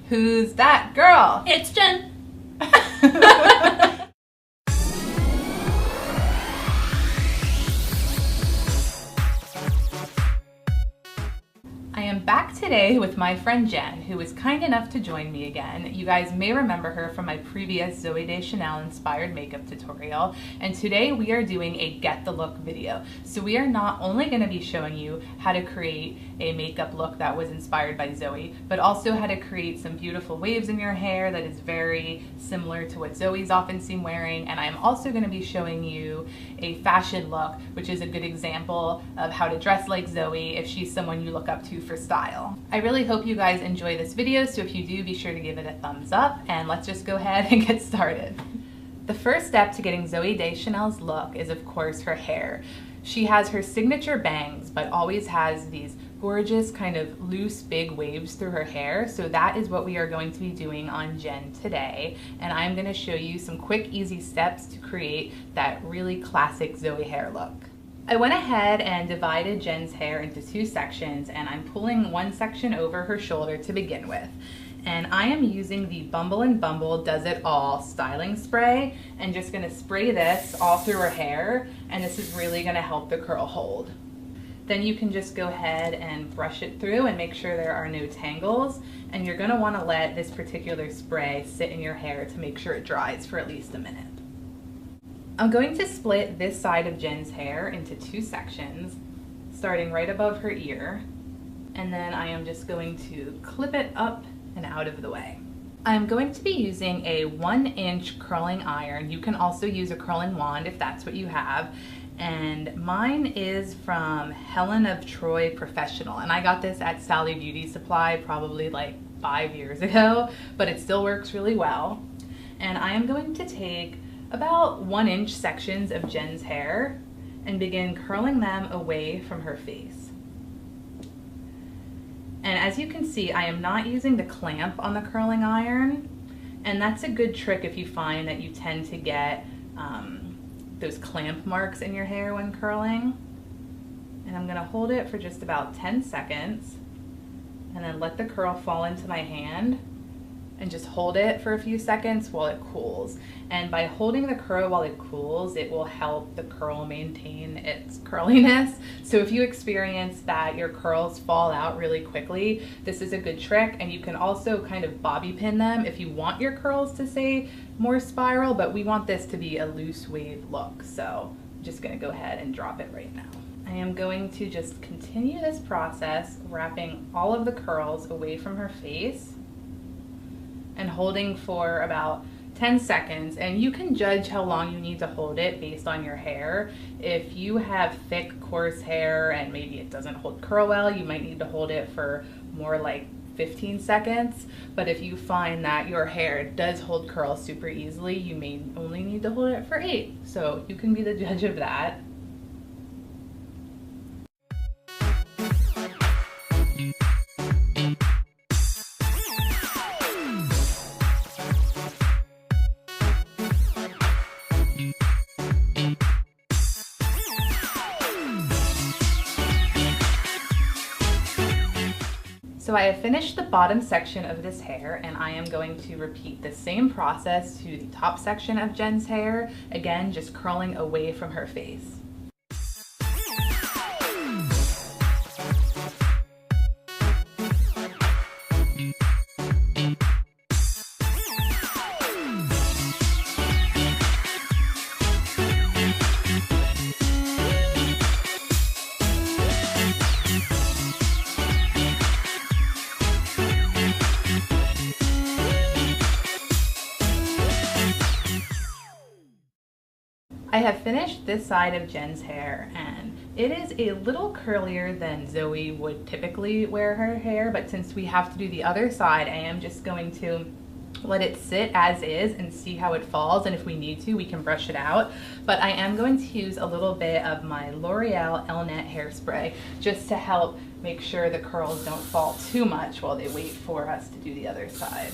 Who's that girl? It's Jen. I am back today with my friend Jen, who is kind enough to join me again. You guys may remember her from my previous Zooey Deschanel inspired makeup tutorial, and today we are doing a get the look video. So we are not only going to be showing you how to create a makeup look that was inspired by Zooey, but also how to create some beautiful waves in your hair that is very similar to what Zooey's often seen wearing. And I'm also going to be showing you a fashion look, which is a good example of how to dress like Zooey if she's someone you look up to for style. I really hope you guys enjoy this video, so if you do, be sure to give it a thumbs up, and let's just go ahead and get started. The first step to getting Zooey Deschanel's look is, of course, her hair. She has her signature bangs, but always has these gorgeous kind of loose big waves through her hair, so that is what we are going to be doing on Jen today, and I'm going to show you some quick easy steps to create that really classic Zooey hair look. I went ahead and divided Jen's hair into two sections, and I'm pulling one section over her shoulder to begin with. And I am using the Bumble and Bumble Does It All styling spray, and just gonna spray this all through her hair, and this is really gonna help the curl hold. Then you can just go ahead and brush it through and make sure there are no tangles, and you're gonna wanna let this particular spray sit in your hair to make sure it dries for at least a minute. I'm going to split this side of Jen's hair into two sections, starting right above her ear, and then I am just going to clip it up and out of the way. I'm going to be using a 1-inch curling iron. You can also use a curling wand if that's what you have, and mine is from Helen of Troy Professional, and I got this at Sally Beauty Supply probably like 5 years ago, but it still works really well. And I am going to take about 1-inch sections of Jen's hair and begin curling them away from her face. And as you can see, I am not using the clamp on the curling iron, and that's a good trick if you find that you tend to get those clamp marks in your hair when curling. And I'm gonna hold it for just about 10 seconds and then let the curl fall into my hand, and just hold it for a few seconds while it cools. And by holding the curl while it cools, it will help the curl maintain its curliness. So if you experience that your curls fall out really quickly, this is a good trick. And you can also kind of bobby pin them if you want your curls to stay more spiral, but we want this to be a loose wave look. So I'm just gonna go ahead and drop it right now. I am going to just continue this process, wrapping all of the curls away from her face and holding for about 10 seconds. And you can judge how long you need to hold it based on your hair. If you have thick, coarse hair and maybe it doesn't hold curl well, you might need to hold it for more like 15 seconds. But if you find that your hair does hold curl super easily, you may only need to hold it for 8. So you can be the judge of that. So I have finished the bottom section of this hair, and I am going to repeat the same process to the top section of Jen's hair, again just curling away from her face. I have finished this side of Jen's hair, and it is a little curlier than Zooey would typically wear her hair, but since we have to do the other side, I am just going to let it sit as is and see how it falls, and if we need to, we can brush it out. But I am going to use a little bit of my L'Oreal Elnet hairspray just to help make sure the curls don't fall too much while they wait for us to do the other side.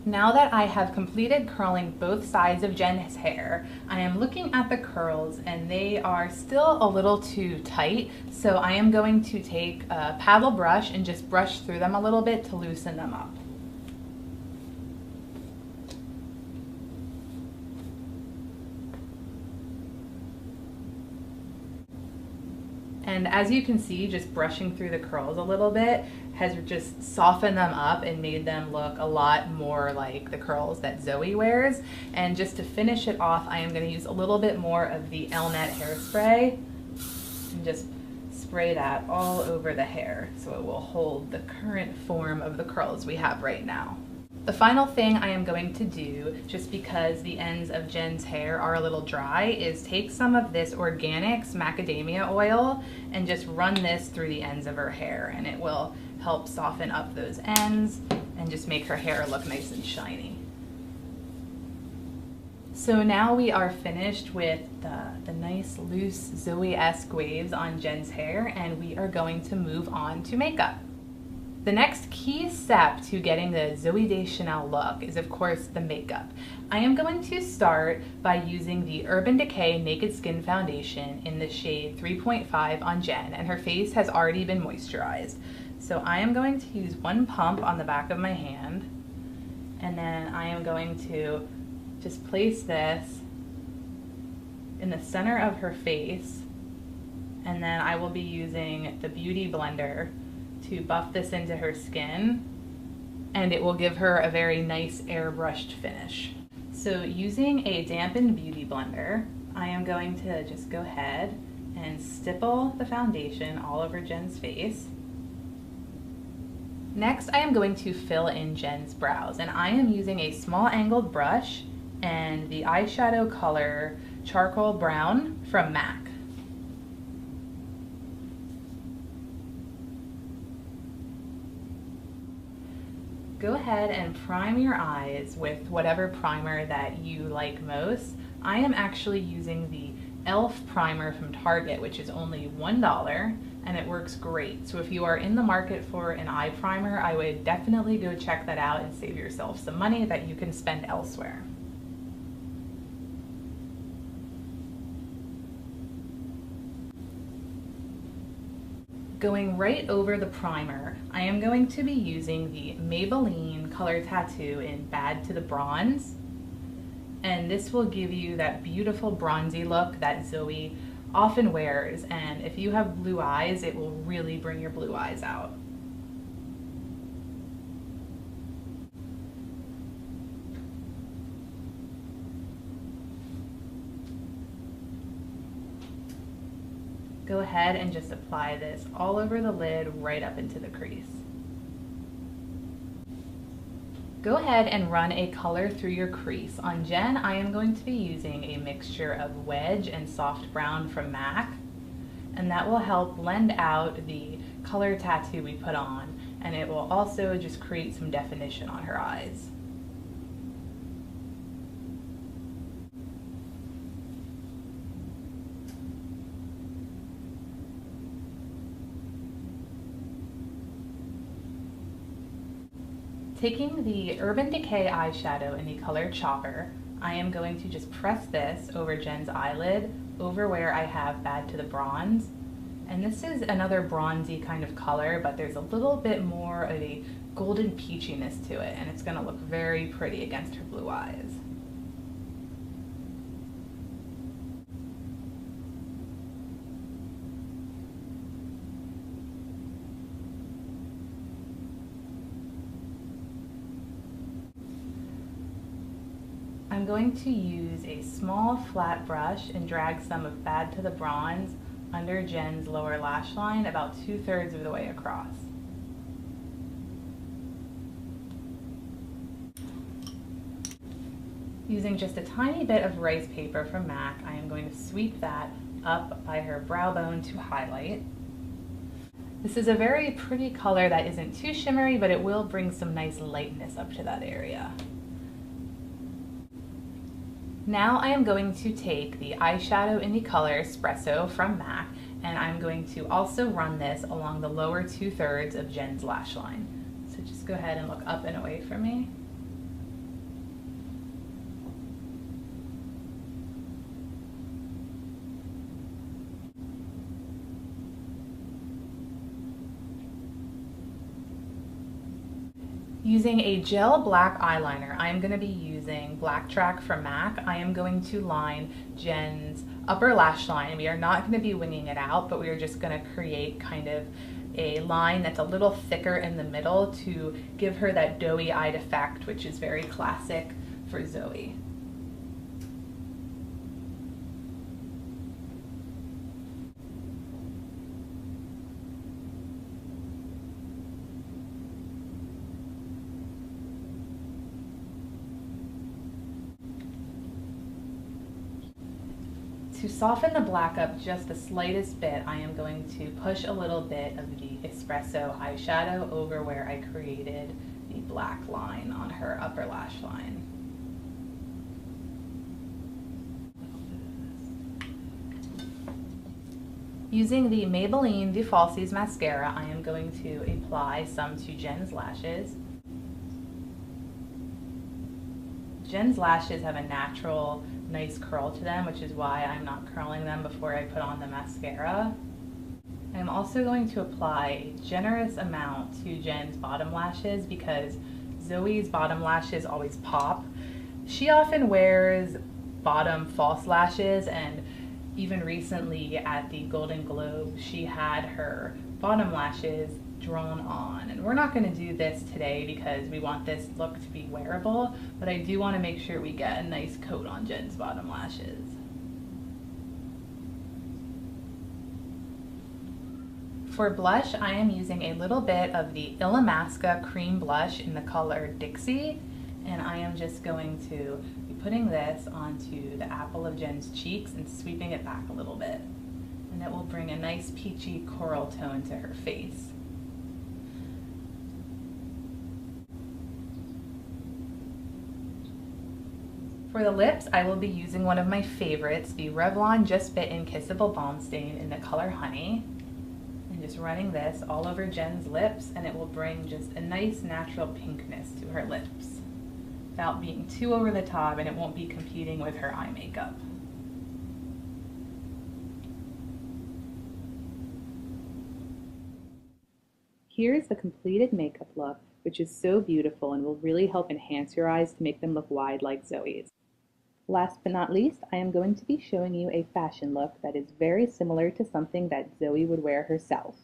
Now that I have completed curling both sides of Jen's hair, I am looking at the curls and they are still a little too tight, so I am going to take a paddle brush and just brush through them a little bit to loosen them up. And as you can see, just brushing through the curls a little bit has just softened them up and made them look a lot more like the curls that Zooey wears. And just to finish it off, I am going to use a little bit more of the Elnet hairspray and just spray that all over the hair so it will hold the current form of the curls we have right now. The final thing I am going to do, just because the ends of Jen's hair are a little dry, is take some of this Organics macadamia oil and just run this through the ends of her hair, and it will help soften up those ends and just make her hair look nice and shiny. So now we are finished with the nice loose Zooey-esque waves on Jen's hair, and we are going to move on to makeup. The next key step to getting the Zooey Deschanel look is, of course, the makeup. I am going to start by using the Urban Decay Naked Skin Foundation in the shade 3.5 on Jen, and her face has already been moisturized. So I am going to use one pump on the back of my hand, and then I am going to just place this in the center of her face, and then I will be using the Beauty Blender to buff this into her skin, and it will give her a very nice airbrushed finish. So using a dampened Beauty Blender, I am going to just go ahead and stipple the foundation all over Jen's face. Next, I am going to fill in Jen's brows, and I am using a small angled brush and the eyeshadow color Charcoal Brown from MAC. Go ahead and prime your eyes with whatever primer that you like most. I am actually using the e.l.f. primer from Target, which is only $1, and it works great. So if you are in the market for an eye primer, I would definitely go check that out and save yourself some money that you can spend elsewhere. Going right over the primer, I am going to be using the Maybelline Color Tattoo in Bad to the Bronze. And this will give you that beautiful bronzy look that Zooey often wears. And if you have blue eyes, it will really bring your blue eyes out. Go ahead and just apply this all over the lid, right up into the crease. Go ahead and run a color through your crease. On Jen, I am going to be using a mixture of Wedge and Soft Brown from MAC, and that will help blend out the color tattoo we put on, and it will also just create some definition on her eyes. Taking the Urban Decay eyeshadow in the color Chopper, I am going to just press this over Jen's eyelid, over where I have Bad to the Bronze. And this is another bronzy kind of color, but there's a little bit more of a golden peachiness to it, and it's going to look very pretty against her blue eyes. I'm going to use a small flat brush and drag some of Bad to the Bronze under Jen's lower lash line about 2/3 of the way across. Using just a tiny bit of rice paper from MAC, I am going to sweep that up by her brow bone to highlight. This is a very pretty color that isn't too shimmery, but it will bring some nice lightness up to that area. Now I am going to take the eyeshadow in the color Espresso from MAC, and I'm going to also run this along the lower 2/3 of Jen's lash line. So just go ahead and look up and away from me. Using a gel black eyeliner, I am going to be using Black Track from MAC. I am going to line Jen's upper lash line. We are not going to be winging it out, but we are just going to create kind of a line that's a little thicker in the middle to give her that doughy-eyed effect, which is very classic for Zooey. To soften the black up just the slightest bit, I am going to push a little bit of the espresso eyeshadow over where I created the black line on her upper lash line. Using the Maybelline De Falsies mascara, I am going to apply some to Jen's lashes. Jen's lashes have a natural, nice curl to them, which is why I'm not curling them before I put on the mascara. I'm also going to apply a generous amount to Jen's bottom lashes because Zooey's bottom lashes always pop. She often wears bottom false lashes, and even recently at the Golden Globe, she had her bottom lashes drawn on. And we're not going to do this today because we want this look to be wearable, but I do want to make sure we get a nice coat on Jen's bottom lashes. For blush, I am using a little bit of the Illamasqua cream blush in the color Dixie, and I am just going to be putting this onto the apple of Jen's cheeks and sweeping it back a little bit. And it will bring a nice peachy coral tone to her face. For the lips, I will be using one of my favorites, the Revlon Just Bitten Kissable Balm Stain in the color Honey. And just running this all over Jen's lips, and it will bring just a nice natural pinkness to her lips without being too over the top, and it won't be competing with her eye makeup. Here's the completed makeup look, which is so beautiful and will really help enhance your eyes to make them look wide like Zooey's. Last but not least, I am going to be showing you a fashion look that is very similar to something that Zooey would wear herself.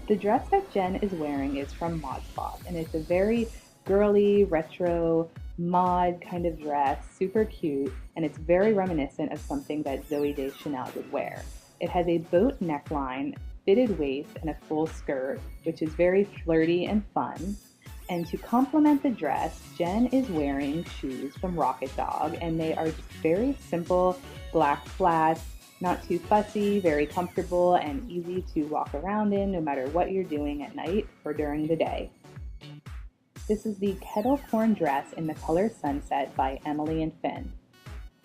The dress that Jen is wearing is from Mod Squad, and it's a very girly, retro, mod kind of dress, super cute, and it's very reminiscent of something that Zooey Deschanel would wear. It has a boat neckline, fitted waist, and a full skirt, which is very flirty and fun. And to complement the dress, Jen is wearing shoes from Rocket Dog, and they are just very simple black flats, not too fussy, very comfortable and easy to walk around in no matter what you're doing at night or during the day. This is the Kettle Corn dress in the color Sunset by Emily and Finn.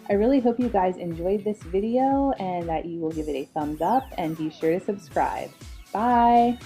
I really hope you guys enjoyed this video and that you will give it a thumbs up and be sure to subscribe. Bye!